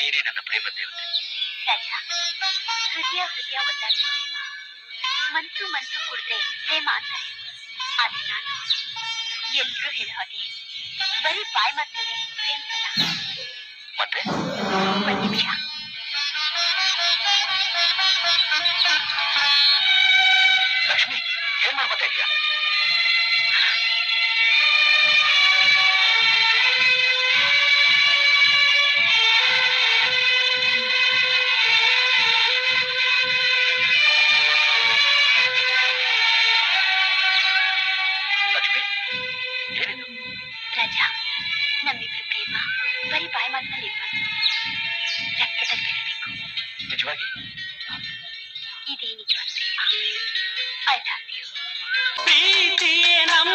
ನೀನೇ ನನ್ನ ಪ್ರೇಮ ದೇವತೆ. ರಾಜ, ಹೃದಯ ಹೃದಯ ಒಂದಾದ ಪ್ರೇಮ, ಮನ್ಸು ಮನ್ಸು ಕುಡಿದ್ರೆ ಪ್ರೇಮ ಅಂತಾರೆ. ಆದ್ರೆ ನಾನು ಎಲ್ರೂ ಹೇಳೋ ಹಾಗೆ ಬರೀ ಬಾಯಿ ಮಾತಲ್ಲೇ ಪ್ರೇಮಿಸಲ್ಲ. ಮತ್ತೆ ಒಂದ್ ನಿಮಿಷ. ಲಕ್ಷ್ಮಿ, ಏನ್ ಮಾಡ್ಕೊತಾ ಇದೀಯಾ? ಲಕ್ಷ್ಮಿ, ಏನಿದು? ರಾಜ, ನಮ್ಮಿಬ್ರು ಪ್ರೇಮ ಬರೀ ಬಾಯಿ ಮಾತಿನಲ್ಲಿ ಇರ್ಬಾರ್ದು, ರಕ್ತದಲ್ಲಿ ಬೆಳಿಬೇಕು. ನಿಜವಾಗಿ? ಇದೇ ನಿಜವಾದ ಪ್ರೇಮ. I love you. ಪ್ರೀತಿಯೇ ನಮ್ಮ